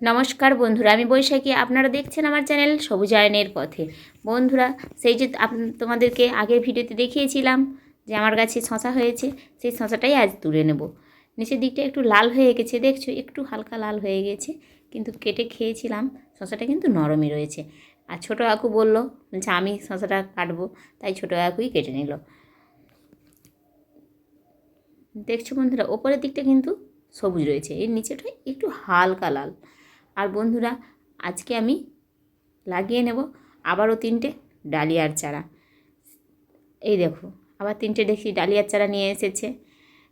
নমস্কার বন্ধুরা, আমি বৈশাখী। আপনারা দেখছেন আমার চ্যানেল সবুজায়নের পথে। বন্ধুরা, সেই যে তোমাদেরকে আগের ভিডিওতে দেখিয়েছিলাম যে আমার গাছে শশা হয়েছে, সেই শশাটাই আজ তুলে নেব। নিচের দিকটা একটু লাল হয়ে গেছে, দেখছো একটু হালকা লাল হয়ে গেছে, কিন্তু কেটে খেয়েছিলাম শশাটা কিন্তু নরমই রয়েছে। আর ছোটো কাকু বললো যে আমি শশাটা কাটবো, তাই ছোটো কাকুই কেটে নিল। দেখছো বন্ধুরা, ওপরের দিকটা কিন্তু সবুজ রয়েছে, এর নিচেটা একটু হালকা লাল। আর বন্ধুরা, আজকে আমি লাগিয়ে নেব আবারও 3টে ডালিয়ার চারা। এই দেখো, আবার 3টে দেখি ডালিয়ার চারা নিয়ে এসেছে,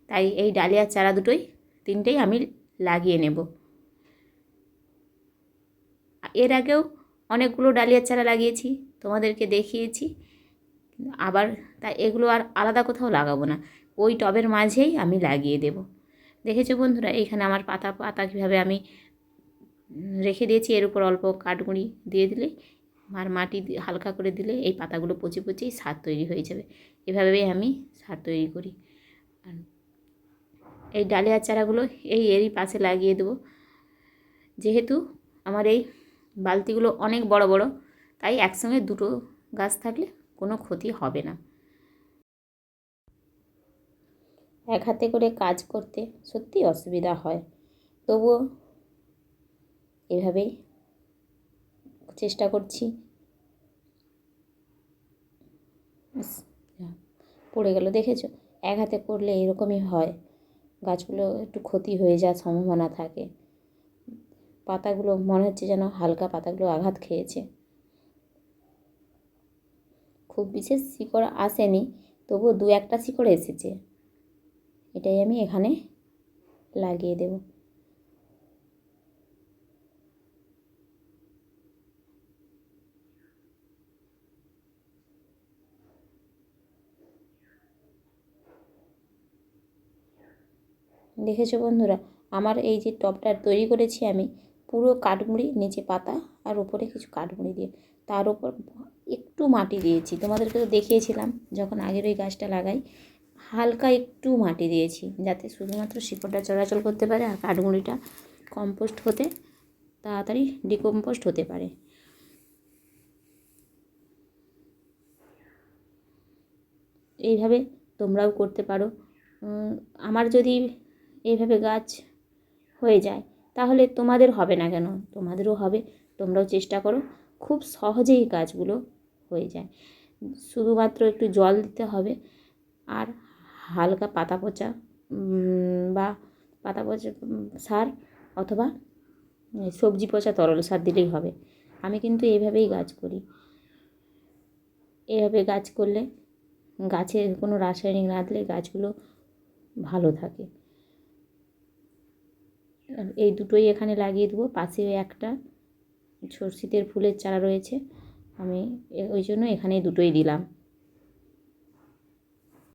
তাই এই ডালিয়ার চারা দুটোই 3টেই আমি লাগিয়ে নেব। এর আগেও অনেকগুলো ডালিয়ার চারা লাগিয়েছি, তোমাদেরকে দেখিয়েছি। আবার তাই এগুলো আর আলাদা কোথাও লাগাবো না, ওই টবের মাঝেই আমি লাগিয়ে দেব। দেখেছো বন্ধুরা, এইখানে আমার পাতা পাতা কীভাবে আমি রেখে দিয়েছি, এর উপর অল্প কাঠগুঁড়ি দিয়ে দিলে আর মাটি হালকা করে দিলে এই পাতাগুলো পচে পচেই সার তৈরি হয়ে যাবে। এভাবেই আমি সার তৈরি করি। আর এই ডালিয়ার চারাগুলো এরই পাশে লাগিয়ে দেবো। যেহেতু আমার এই বালতিগুলো অনেক বড় বড়, তাই একসঙ্গে দুটো গাছ থাকলে কোনো ক্ষতি হবে না। এক হাতে করে কাজ করতে সত্যি অসুবিধা হয়, তবুও এভাবেই চেষ্টা করছি। পড়ে গেল, দেখেছো? এক হাতে করলে এরকমই হয়, গাছগুলো একটু ক্ষতি হয়ে যাওয়ার সম্ভাবনা থাকে। পাতাগুলো মনে হচ্ছে যেন হালকা পাতাগুলো আঘাত খেয়েছে। খুব বিশেষ শিকড় আসেনি, তবুও 2-1টা শিকড় এসেছে। এটাই আমি এখানে লাগিয়ে দেব। দেখেছো বন্ধুরা, আমার এই যে টবটা তৈরি করেছি আমি পুরো কাঠগুঁড়ি, নিচে পাতা আর উপরে কিছু কাঠগুঁড়ি দিয়ে, তার উপর একটু মাটি দিয়েছি। তোমাদেরকে তো দেখিয়েছিলাম যখন আগের ওই গাছটা লাগাই, হালকা একটু মাটি দিয়েছি যাতে শুধুমাত্র শিকড়টা চলাচল করতে পারে আর কাঠগুঁড়িটা কম্পোস্ট হতে তাড়াতাড়ি ডিকম্পোস্ট হতে পারে। এইভাবে তোমরাও করতে পারো। আমার যদি এইভাবে গাছ হয়ে যায় তাহলে তোমাদের হবে না কেন? তোমাদেরও হবে। তোমরাও চেষ্টা করো, খুব সহজেই গাছগুলো হয়ে যায়। শুধুমাত্র একটু জল দিতে হবে আর হালকা পাতা পচা বা পাতা পচা সার অথবা সবজি পচা তরল সার দিলেই হবে। আমি কিন্তু এইভাবেই গাছ করি। এভাবে গাছ করলে গাছে কোনো রাসায়নিক না দিলে গাছগুলো ভালো থাকে। এই দুটোই এখানে লাগিয়ে দেবো। পাশে একটা শীতের ফুলের চারা রয়েছে, আমি ওই জন্য এখানে দুটোই দিলাম।